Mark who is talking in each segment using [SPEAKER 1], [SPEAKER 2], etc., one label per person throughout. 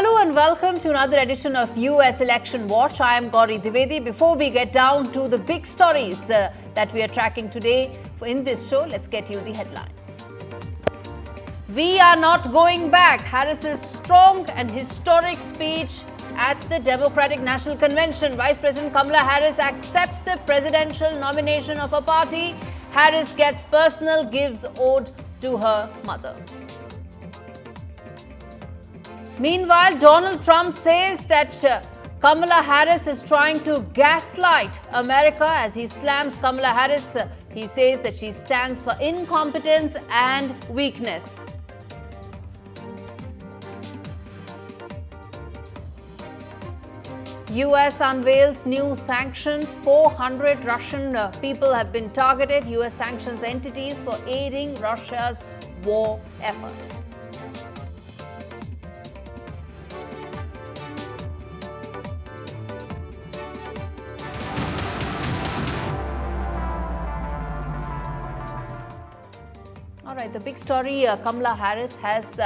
[SPEAKER 1] Hello and welcome to another edition of US Election Watch. I am Gauri Dwivedi. Before we get down to the big stories that we are tracking today in this show, let's get you the headlines. We are not going back. Harris's strong and historic speech at the Democratic National Convention. Vice President Kamala Harris accepts the presidential nomination of her party. Harris gets personal, gives ode to her mother. Meanwhile, Donald Trump says that Kamala Harris is trying to gaslight America as he slams Kamala Harris. He says that she stands for incompetence and weakness. US unveils new sanctions. 400 Russian people have been targeted. US sanctions entities for aiding Russia's war effort. All right, the big story, Kamala Harris has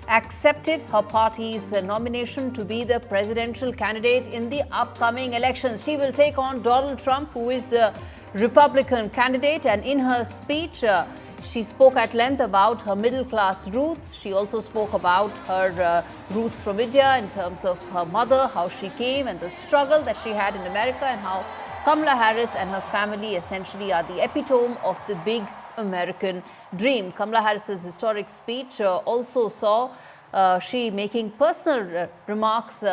[SPEAKER 1] accepted her party's nomination to be the presidential candidate in the upcoming elections. She will take on Donald Trump, who is the Republican candidate. And in her speech, she spoke at length about her middle-class roots. She also spoke about her roots from India in terms of her mother, how she came and the struggle that she had in America, and how Kamala Harris and her family essentially are the epitome of the big American dream. Kamala Harris's historic speech also saw she making personal remarks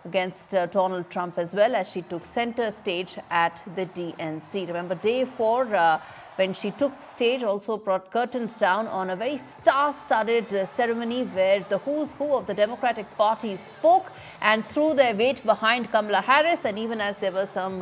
[SPEAKER 1] against Donald Trump as well, as she took center stage at the DNC. Remember, day 4 when she took stage also brought curtains down on a very star-studded ceremony where the who's who of the Democratic Party spoke and threw their weight behind Kamala Harris, and even as there were some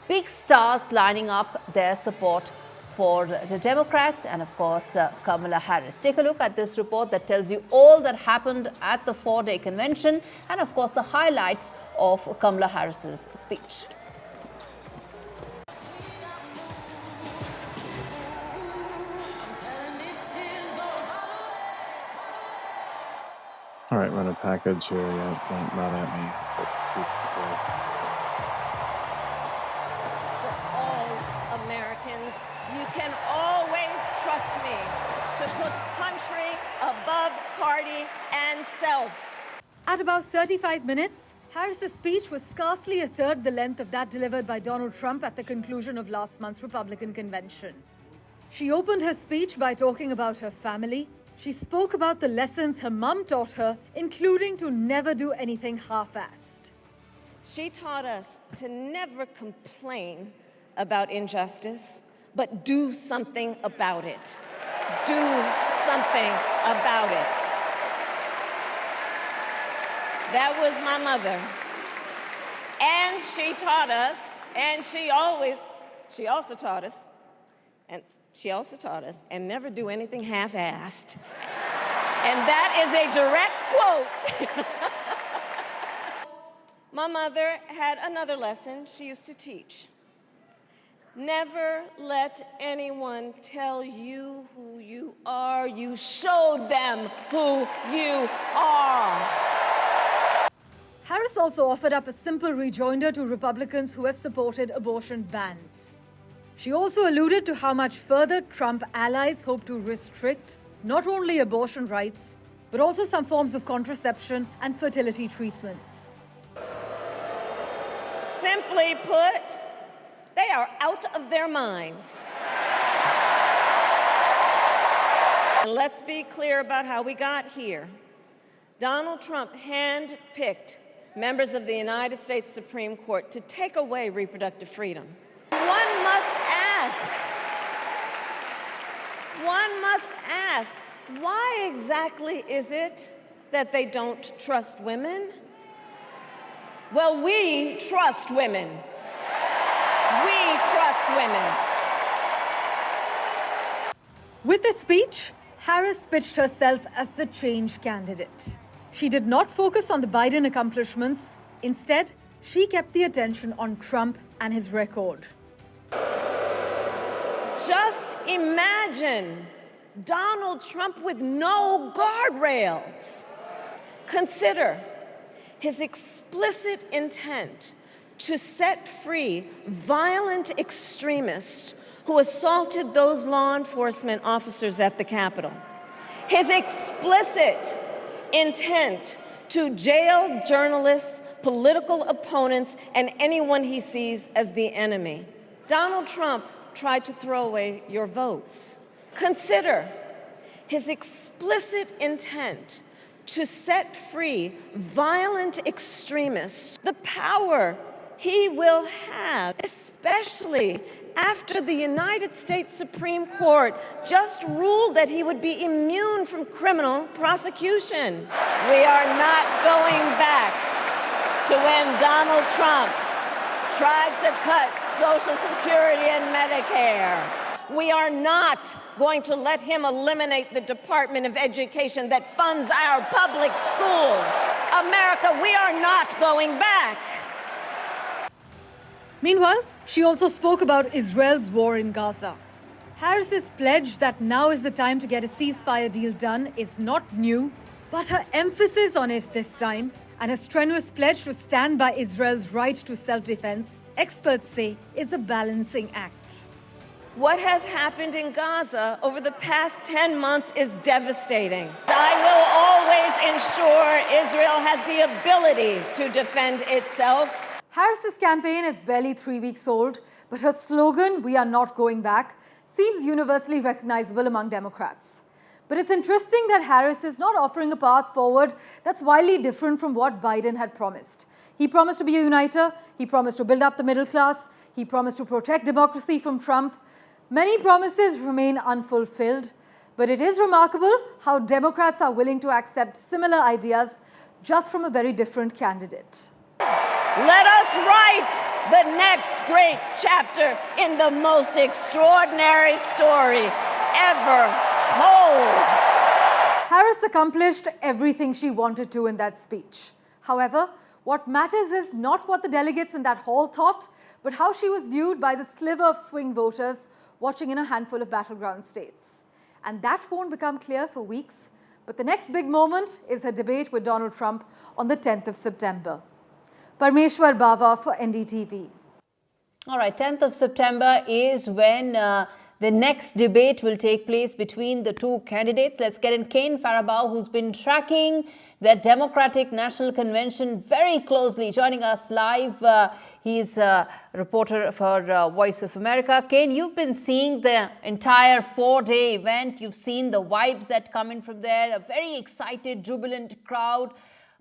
[SPEAKER 1] big stars lining up their support for the Democrats and, of course, Kamala Harris. Take a look at this report that tells you all that happened at the 4-day convention and, of course, the highlights of Kamala Harris's speech.
[SPEAKER 2] All right, run a package here. Yeah, not at me.
[SPEAKER 3] For all Americans, you can always trust me to put country above party and self.
[SPEAKER 4] At about 35 minutes, Harris's speech was scarcely a third the length of that delivered by Donald Trump at the conclusion of last month's Republican convention. She opened her speech by talking about her family. She spoke about the lessons her mum taught her, including to never do anything half-assed.
[SPEAKER 3] She taught us to never complain about injustice, but do something about it. Do something about it. That was my mother. And she taught us, and she also taught us, and never do anything half-assed. And that is a direct quote. My mother had another lesson she used to teach. Never let anyone tell you who you are. You show them who you are.
[SPEAKER 4] Harris also offered up a simple rejoinder to Republicans who have supported abortion bans. She also alluded to how much further Trump allies hope to restrict not only abortion rights, but also some forms of contraception and fertility treatments.
[SPEAKER 3] Simply put, they are out of their minds. And let's be clear about how we got here. Donald Trump handpicked members of the United States Supreme Court to take away reproductive freedom. One must ask, why exactly is it that they don't trust women? Well, we trust women. We trust women.
[SPEAKER 4] With this speech, Harris pitched herself as the change candidate. She did not focus on the Biden accomplishments. Instead, she kept the attention on Trump and his record.
[SPEAKER 3] Just imagine Donald Trump with no guardrails. Consider his explicit intent to set free violent extremists who assaulted those law enforcement officers at the Capitol. His explicit intent to jail journalists, political opponents, and anyone he sees as the enemy. Donald Trump tried to throw away your votes. Consider his explicit intent to set free violent extremists, the power he will have, especially after the United States Supreme Court just ruled that he would be immune from criminal prosecution. We are not going back to when Donald Trump tried to cut Social Security and Medicare. We are not going to let him eliminate the Department of Education that funds our public schools. America, we are not going back.
[SPEAKER 4] Meanwhile, she also spoke about Israel's war in Gaza. Harris's pledge that now is the time to get a ceasefire deal done is not new, but her emphasis on it this time and her strenuous pledge to stand by Israel's right to self-defense, experts say, is a balancing act.
[SPEAKER 3] What has happened in Gaza over the past 10 months is devastating. I will always ensure Israel has the ability to defend itself.
[SPEAKER 4] Harris's campaign is barely 3 weeks old, but her slogan, "We are not going back," seems universally recognizable among Democrats. But it's interesting that Harris is not offering a path forward that's wildly different from what Biden had promised. He promised to be a uniter, he promised to build up the middle class, he promised to protect democracy from Trump. Many promises remain unfulfilled, but it is remarkable how Democrats are willing to accept similar ideas just from a very different candidate.
[SPEAKER 3] Let us write the next great chapter in the most extraordinary story ever told.
[SPEAKER 4] Harris accomplished everything she wanted to in that speech. However, what matters is not what the delegates in that hall thought, but how she was viewed by the sliver of swing voters watching in a handful of battleground states. And that won't become clear for weeks, but the next big moment is her debate with Donald Trump on the 10th of September. Parmeshwar Bava for NDTV.
[SPEAKER 1] All right, 10th of September is when the next debate will take place between the two candidates. Let's get in Kane Faraba, who's been tracking the Democratic National Convention very closely, joining us live. He's a reporter for Voice of America. Kane, you've been seeing the entire 4-day event. You've seen the vibes that come in from there, a very excited, jubilant crowd.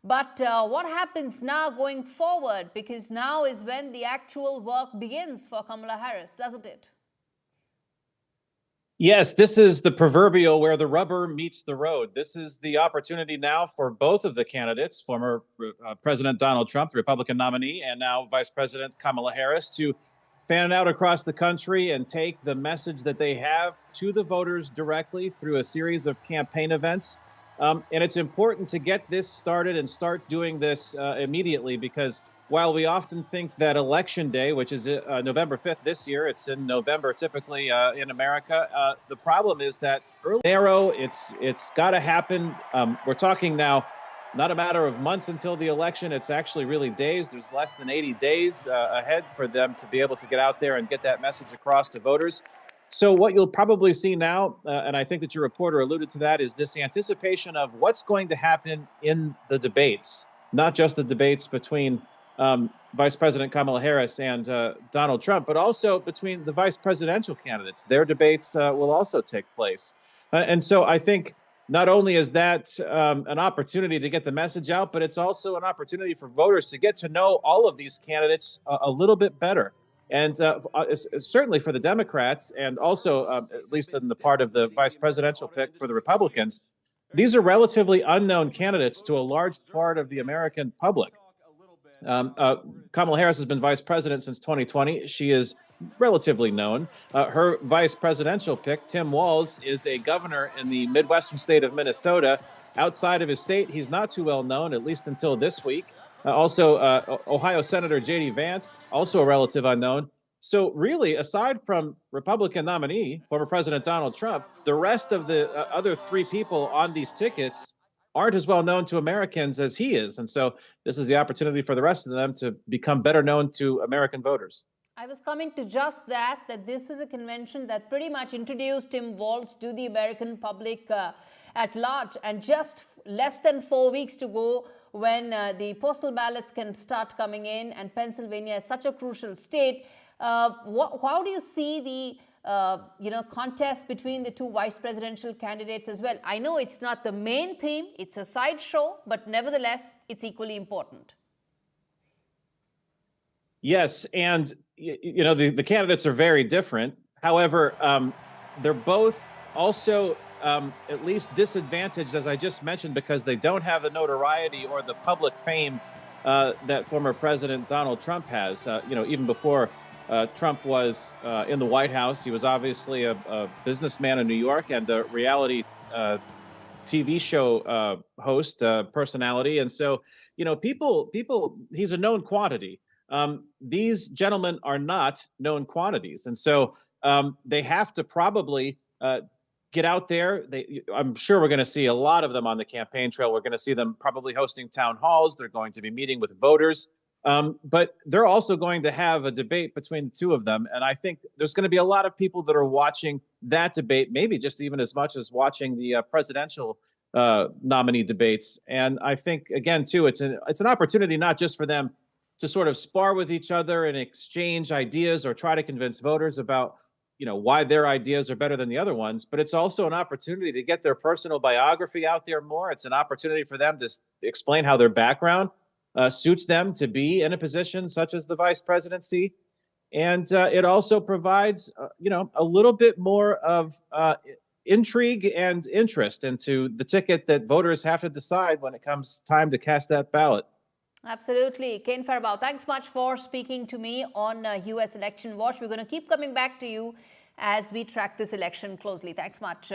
[SPEAKER 1] But what happens now going forward? Because now is when the actual work begins for Kamala Harris, doesn't it?
[SPEAKER 5] Yes, this is the proverbial where the rubber meets the road. This is the opportunity now for both of the candidates, former President Donald Trump, the Republican nominee, and now Vice President Kamala Harris, to fan out across the country and take the message that they have to the voters directly through a series of campaign events. And it's important to get this started and start doing this immediately, because while we often think that Election Day, which is November 5th this year, it's in November typically in America, the problem is that early narrow, it's got to happen. We're talking now not a matter of months until the election. It's actually really days. There's less than 80 days ahead for them to be able to get out there and get that message across to voters. So what you'll probably see now, and I think that your reporter alluded to that, is this anticipation of what's going to happen in the debates, not just the debates between Vice President Kamala Harris and Donald Trump, but also between the vice presidential candidates. Their debates will also take place. And so I think not only is that an opportunity to get the message out, but it's also an opportunity for voters to get to know all of these candidates a little bit better. And certainly for the Democrats, and also at least in the part of the vice presidential pick for the Republicans, these are relatively unknown candidates to a large part of the American public. Kamala Harris has been vice president since 2020. She is relatively known. Her vice presidential pick, Tim Walz, is a governor in the Midwestern state of Minnesota. Outside of his state, he's not too well known, at least until this week. Also, Ohio Senator J.D. Vance, also a relative unknown. So really, aside from Republican nominee, former President Donald Trump, the rest of the other three people on these tickets aren't as well known to Americans as he is. And so this is the opportunity for the rest of them to become better known to American voters.
[SPEAKER 1] I was coming to just that this was a convention that pretty much introduced Tim Walz to the American public at large. And just less than 4 weeks to go when the postal ballots can start coming in, and Pennsylvania is such a crucial state. How do you see the contest between the two vice presidential candidates as well? I know it's not the main theme, it's a sideshow, but nevertheless, it's equally important.
[SPEAKER 5] Yes, and the candidates are very different. However, they're both also at least disadvantaged, as I just mentioned, because they don't have the notoriety or the public fame that former President Donald Trump has. Even before Trump was in the White House, he was obviously a businessman in New York and a reality TV show host, personality. And so, he's a known quantity. These gentlemen are not known quantities. And so they have to probably get out there. I'm sure we're going to see a lot of them on the campaign trail. We're going to see them probably hosting town halls. They're going to be meeting with voters. But they're also going to have a debate between the two of them. And I think there's going to be a lot of people that are watching that debate, maybe just even as much as watching the presidential nominee debates. And I think, again, too, it's an opportunity not just for them to sort of spar with each other and exchange ideas or try to convince voters about why their ideas are better than the other ones, but it's also an opportunity to get their personal biography out there more. It's an opportunity for them to explain how their background suits them to be in a position such as the vice presidency. And it also provides, a little bit more of intrigue and interest into the ticket that voters have to decide when it comes time to cast that ballot.
[SPEAKER 1] Absolutely. Kane Faraba, thanks much for speaking to me on U.S. Election Watch. We're going to keep coming back to you as we track this election closely. Thanks much.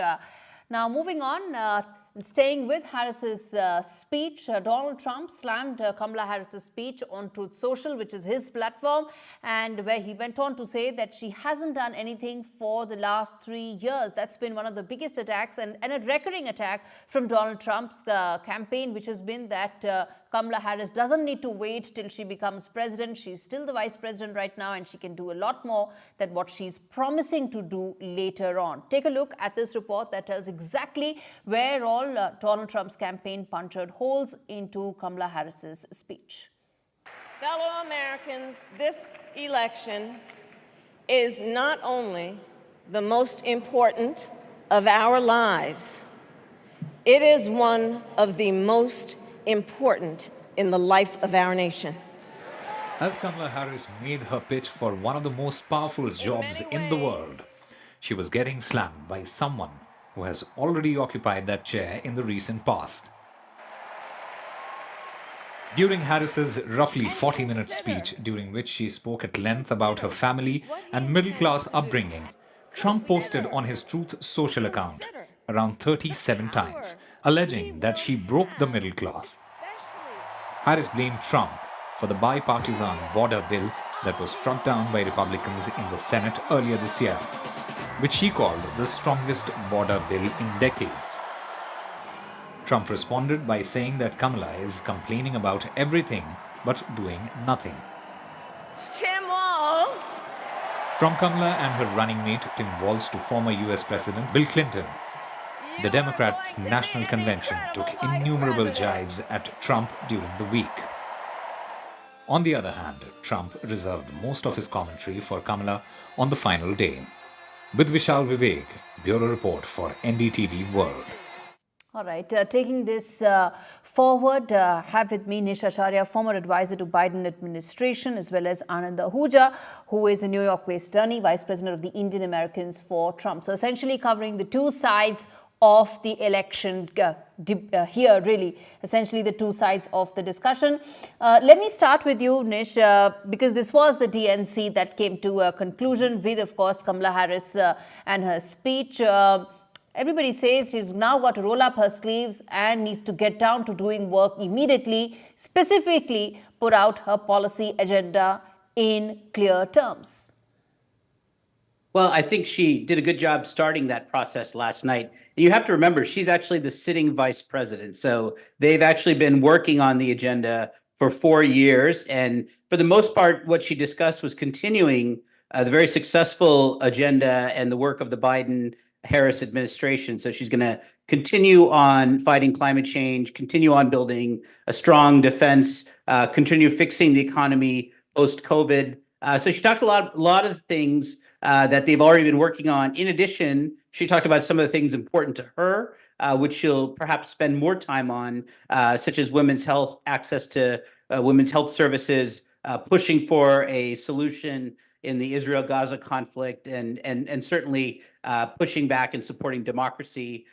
[SPEAKER 1] Now, moving on, staying with Harris's speech, Donald Trump slammed Kamala Harris's speech on Truth Social, which is his platform, and where he went on to say that she hasn't done anything for the last 3 years. That's been one of the biggest attacks and a recurring attack from Donald Trump's campaign, which has been that Kamala Harris doesn't need to wait till she becomes president. She's still the vice president right now, and she can do a lot more than what she's promising to do later on. Take a look at this report that tells exactly where all Donald Trump's campaign punctured holes into Kamala Harris's speech.
[SPEAKER 3] Fellow Americans, this election is not only the most important of our lives, it is one of the most important in the life of our nation.
[SPEAKER 6] As Kamala Harris made her pitch for one of the most powerful jobs in the world, she was getting slammed by someone who has already occupied that chair in the recent past. During Harris's roughly 40-minute speech, during which she spoke at length about her family and middle-class upbringing, Trump posted on his Truth Social account around 37 times, alleging that she broke the middle class. Harris blamed Trump for the bipartisan border bill that was struck down by Republicans in the Senate earlier this year, which she called the strongest border bill in decades. Trump responded by saying that Kamala is complaining about everything but doing nothing.
[SPEAKER 3] Tim Walz.
[SPEAKER 6] From Kamala and her running mate Tim Walz to former US President Bill Clinton, the Democrats' National Convention took innumerable jibes at Trump during the week. On the other hand, Trump reserved most of his commentary for Kamala on the final day. With Vishal Vivek, Bureau Report for NDTV World.
[SPEAKER 1] All right, taking this forward, have with me Nish Acharya, former advisor to Biden administration, as well as Anand Ahuja, who is a New York-based attorney, vice president of the Indian Americans for Trump. So essentially covering the two sides of the election here, really, essentially the two sides of the discussion. Let me start with you, Nish, because this was the DNC that came to a conclusion with, of course, Kamala Harris and her speech. Everybody says she's now got to roll up her sleeves and needs to get down to doing work immediately, specifically put out her policy agenda in clear terms.
[SPEAKER 7] Well, I think she did a good job starting that process last night. you have to remember, she's actually the sitting vice president. So they've actually been working on the agenda for 4 years. And for the most part, what she discussed was continuing the very successful agenda and the work of the Biden-Harris administration. So she's going to continue on fighting climate change, continue on building a strong defense, continue fixing the economy post-COVID. So she talked a lot of things that they've already been working on. In addition, she talked about some of the things important to her, which she'll perhaps spend more time on, such as women's health, access to women's health services, pushing for a solution in the Israel-Gaza conflict, and certainly pushing back and supporting democracy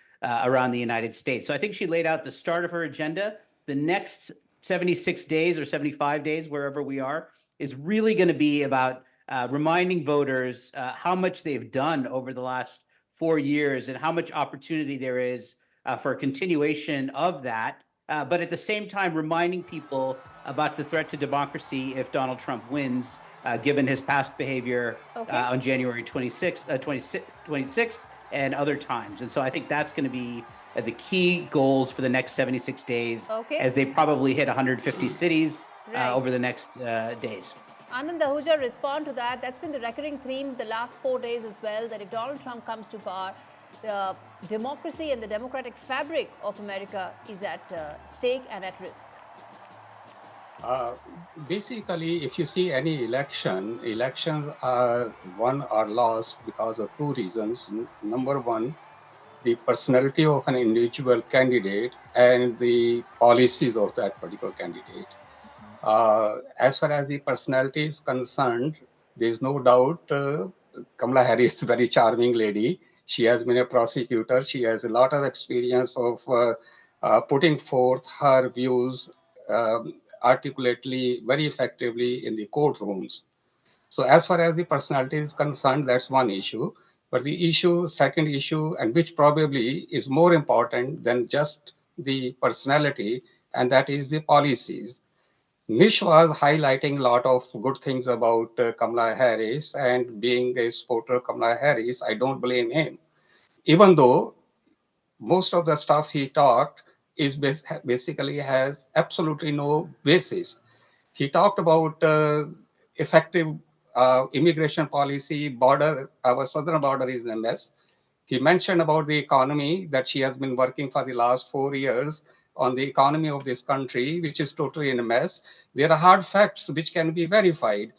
[SPEAKER 7] around the United States. So I think she laid out the start of her agenda. The next 76 days or 75 days, wherever we are, is really going to be about reminding voters how much they've done over the last 4 years and how much opportunity there is for a continuation of that. But at the same time, reminding people about the threat to democracy if Donald Trump wins, given his past behavior on January 26th and other times. And so I think that's going to be the key goals for the next 76 days, as they probably hit 150 cities over the next days.
[SPEAKER 1] Anand Ahuja, respond to that. That's been the recurring theme the last 4 days as well, that if Donald Trump comes to power, the democracy and the democratic fabric of America is at stake and at risk.
[SPEAKER 8] Basically, if you see any elections are won or lost because of two reasons. Number one, the personality of an individual candidate and the policies of that particular candidate. As far as the personality is concerned, there is no doubt Kamala Harris is a very charming lady. She has been a prosecutor. She has a lot of experience of putting forth her views articulately, very effectively in the courtrooms. So as far as the personality is concerned, that's one issue. But the second issue, and which probably is more important than just the personality, and that is the policies. Nish was highlighting a lot of good things about Kamala Harris, and being a supporter of Kamala Harris, I don't blame him. Even though most of the stuff he talked is basically has absolutely no basis. He talked about effective immigration policy, our southern border is a mess. He mentioned about the economy, that she has been working for the last 4 years on the economy of this country, which is totally in a mess. There are hard facts which can be verified.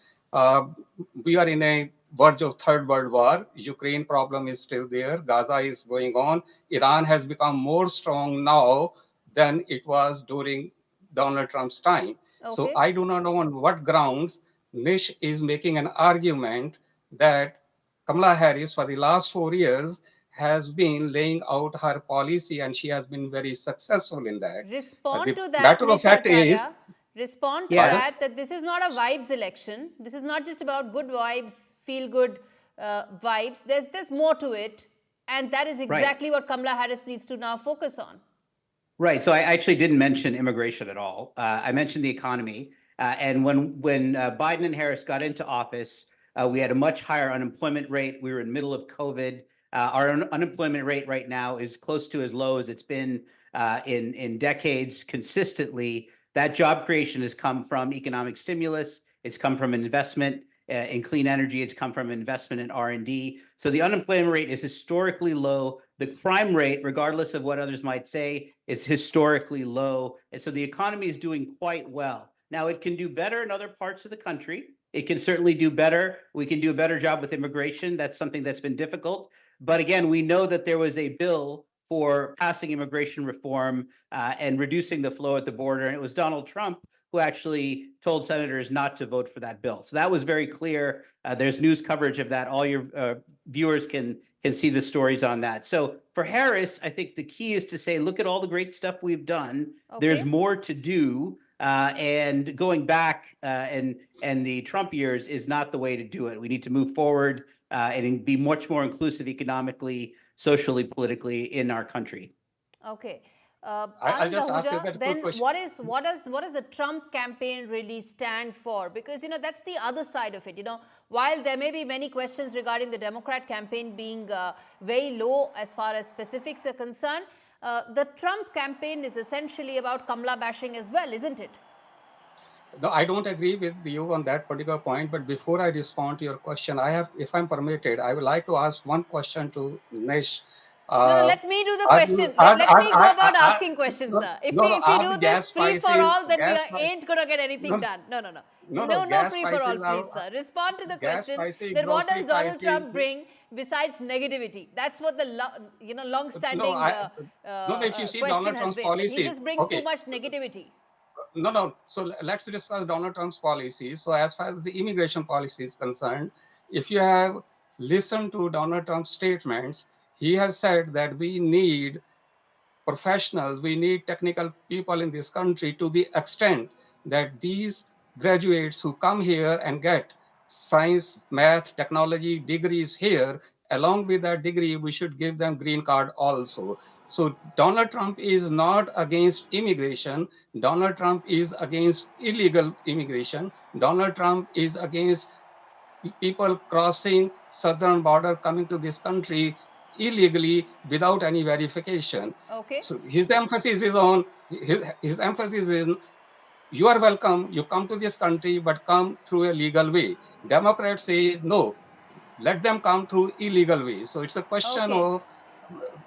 [SPEAKER 8] We are in a verge of third world war. Ukraine problem is still there. Gaza is going on. Iran has become more strong now than it was during Donald Trump's time. So I do not know on what grounds Nish is making an argument that Kamala Harris for the last 4 years has been laying out her policy, and she has been very successful in that.
[SPEAKER 1] Respond to that,
[SPEAKER 8] matter of fact is,
[SPEAKER 1] respond to that this is not a vibes election. This is not just about good vibes, feel good vibes. There's more to it, and that is exactly what Kamala Harris needs to now focus on.
[SPEAKER 7] Right. So I actually didn't mention immigration at all. I mentioned the economy. And when Biden and Harris got into office, we had a much higher unemployment rate. We were in the middle of COVID. Our unemployment rate right now is close to as low as it's been in decades consistently. That job creation has come from economic stimulus. It's come from an investment in clean energy. It's come from investment in R&D. So the unemployment rate is historically low. The crime rate, regardless of what others might say, is historically low. And so the economy is doing quite well. Now, it can do better in other parts of the country. It can certainly do better. We can do a better job with immigration. That's something that's been difficult. But again, we know that there was a bill for passing immigration reform and reducing the flow at the border. And it was Donald Trump who actually told senators not to vote for that bill. So that was very clear. There's news coverage of that. All your viewers can see the stories on that. So for Harris, I think the key is to say, look at all the great stuff we've done. There's more to do. And going back and the Trump years is not the way to do it. We need to move forward and be much more inclusive economically, socially, politically in our country.
[SPEAKER 1] Okay.
[SPEAKER 8] I'll just
[SPEAKER 1] Anand
[SPEAKER 8] ask you
[SPEAKER 1] Ahuja,
[SPEAKER 8] that quick
[SPEAKER 1] then
[SPEAKER 8] question.
[SPEAKER 1] what does the Trump campaign really stand for? Because that's the other side of it. While there may be many questions regarding the Democrat campaign being very low as far as specifics are concerned, the Trump campaign is essentially about Kamala bashing as well, isn't it?
[SPEAKER 8] No, I don't agree with you on that particular point. But before I respond to your question, if I'm permitted, I would like to ask one question to Nish.
[SPEAKER 1] No, let me do the
[SPEAKER 8] Are you,
[SPEAKER 1] question. Let me go about asking questions,
[SPEAKER 8] no,
[SPEAKER 1] sir. If
[SPEAKER 8] no,
[SPEAKER 1] we
[SPEAKER 8] are the
[SPEAKER 1] do this
[SPEAKER 8] gas
[SPEAKER 1] free for
[SPEAKER 8] prices,
[SPEAKER 1] all, then we
[SPEAKER 8] gas price,
[SPEAKER 1] ain't going to get anything
[SPEAKER 8] no,
[SPEAKER 1] done. No.
[SPEAKER 8] no,
[SPEAKER 1] No
[SPEAKER 8] gas
[SPEAKER 1] free for all,
[SPEAKER 8] prices
[SPEAKER 1] please,
[SPEAKER 8] are,
[SPEAKER 1] sir. Respond to the
[SPEAKER 8] gas
[SPEAKER 1] question
[SPEAKER 8] prices,
[SPEAKER 1] that what
[SPEAKER 8] grocery
[SPEAKER 1] does Donald
[SPEAKER 8] prices.
[SPEAKER 1] Trump bring besides negativity? That's what the long-standing
[SPEAKER 8] No, if you see
[SPEAKER 1] question
[SPEAKER 8] Donald
[SPEAKER 1] has
[SPEAKER 8] Trump's
[SPEAKER 1] been. That he
[SPEAKER 8] policies,
[SPEAKER 1] just brings too
[SPEAKER 8] okay,
[SPEAKER 1] much negativity.
[SPEAKER 8] no. So let's discuss Donald Trump's policies. So as far as the immigration policy is concerned, if you have listened to Donald Trump's statements, he has said that we need professionals, we need technical people in this country to the extent that these graduates who come here and get science, math, technology degrees here, along with that degree, we should give them green card also. So Donald Trump is not against immigration. Donald Trump is against illegal immigration. Donald Trump is against people crossing southern border coming to this country illegally without any verification.
[SPEAKER 1] Okay.
[SPEAKER 8] So his emphasis is on his emphasis is you are welcome, you come to this country, but come through a legal way. Democrats say no, let them come through illegal way. So it's a question
[SPEAKER 1] Okay.
[SPEAKER 8] of,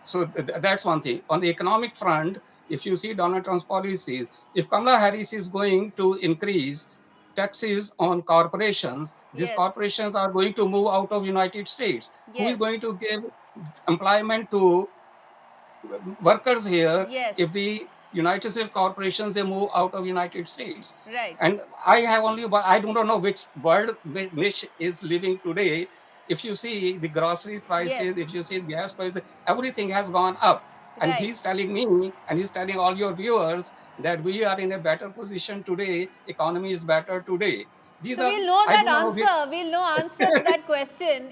[SPEAKER 8] so that's one thing. On the economic front, if you see Donald Trump's policies, if Kamala Harris is going to increase taxes on corporations, these
[SPEAKER 1] Yes.
[SPEAKER 8] corporations are going to move out of United States. Who is
[SPEAKER 1] Yes.
[SPEAKER 8] going to give employment to workers here
[SPEAKER 1] Yes.
[SPEAKER 8] if the United States corporations, they move out of United States?
[SPEAKER 1] Right.
[SPEAKER 8] And I do not know which world Nish is living today. If you see the grocery prices,
[SPEAKER 1] Yes.
[SPEAKER 8] if you see gas prices, everything has gone up. And
[SPEAKER 1] Right.
[SPEAKER 8] he's telling me, and he's telling all your viewers that we are in a better position today. Economy is better today.
[SPEAKER 1] So we'll know
[SPEAKER 8] I
[SPEAKER 1] that
[SPEAKER 8] do not know
[SPEAKER 1] answer. We'll know answer to that question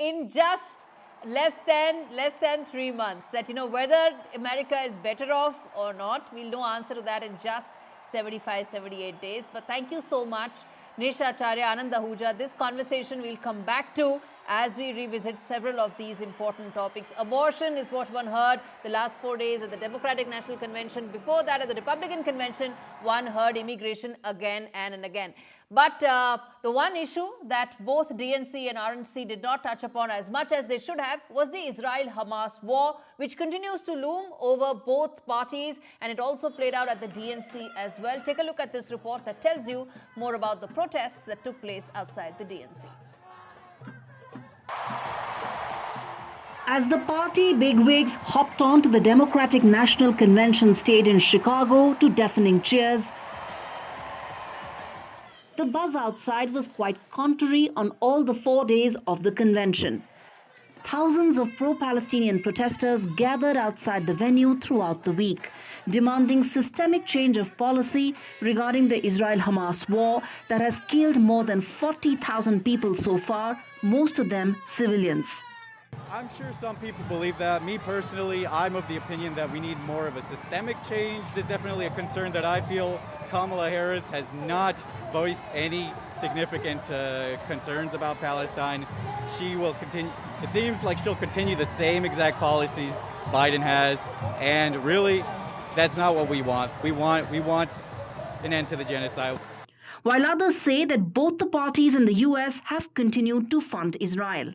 [SPEAKER 1] in just less than 3 months. That whether America is better off or not, we'll know answer to that in just 75, 78 days. But thank you so much, Nish Acharya, Anand Ahuja. This conversation we'll come back to as we revisit several of these important topics. Abortion is what one heard the last 4 days at the Democratic National Convention. Before that, at the Republican Convention, one heard immigration again and again. But the one issue that both DNC and RNC did not touch upon as much as they should have was the Israel-Hamas war, which continues to loom over both parties, and it also played out at the DNC as well. Take a look at this report that tells you more about the protests that took place outside the DNC. As the party bigwigs hopped on to the Democratic National Convention stage in Chicago to deafening cheers, the buzz outside was quite contrary on all the 4 days of the convention. Thousands of pro-Palestinian protesters gathered outside the venue throughout the week, demanding systemic change of policy regarding the Israel-Hamas war that has killed more than 40,000 people so far, most of them civilians.
[SPEAKER 9] I'm sure some people believe that. Me personally, I'm of the opinion that we need more of a systemic change. There's definitely a concern that I feel Kamala Harris has not voiced any significant concerns about Palestine. She will continue, it seems like she'll continue the same exact policies Biden has, and really, that's not what we want. We want an end to the genocide.
[SPEAKER 1] While others say that both the parties in the US have continued to fund Israel.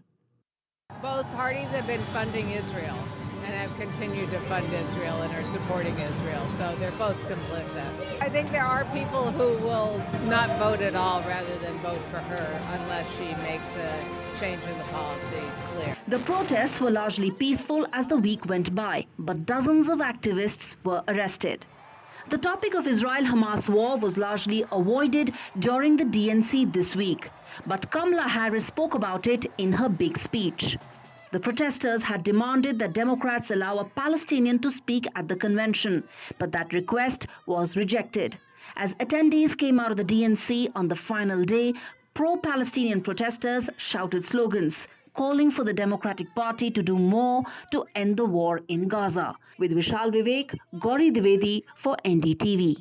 [SPEAKER 10] Both parties have been funding Israel and have continued to fund Israel and are supporting Israel, so they're both complicit. I think there are people who will not vote at all rather than vote for her unless she makes a change in the policy clear.
[SPEAKER 1] The protests were largely peaceful as the week went by, but dozens of activists were arrested. The topic of Israel-Hamas war was largely avoided during the DNC this week, but Kamala Harris spoke about it in her big speech. The protesters had demanded that Democrats allow a Palestinian to speak at the convention, but that request was rejected. As attendees came out of the DNC on the final day, pro-Palestinian protesters shouted slogans, calling for the Democratic Party to do more to end the war in Gaza. With Vishal Vivek, Gauri Dwivedi for NDTV.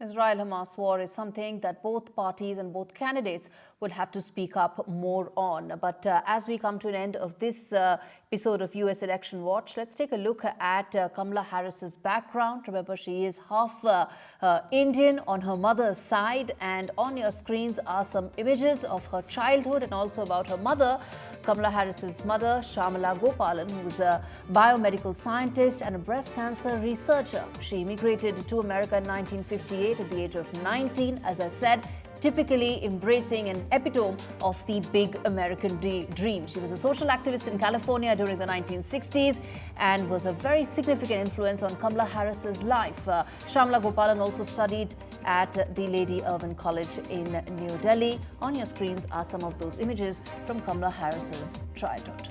[SPEAKER 1] Israel-Hamas war is something that both parties and both candidates would have to speak up more on. But as we come to an end of this episode of US Election Watch, let's take a look at Kamala Harris's background. Remember, she is half Indian on her mother's side, and on your screens are some images of her childhood and also about her mother. Kamala Harris's mother, Shyamala Gopalan, who was a biomedical scientist and a breast cancer researcher. She immigrated to America in 1958 at the age of 19, as I said, typically embracing an epitome of the big American dream. She was a social activist in California during the 1960s and was a very significant influence on Kamala Harris's life. Shyamala Gopalan also studied at the Lady Irwin College in New Delhi. On your screens are some of those images from Kamala Harris's childhood.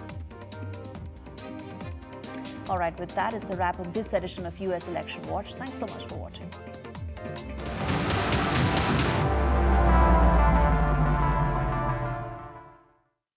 [SPEAKER 1] All right, with that, it's a wrap on this edition of US Election Watch. Thanks so much for watching.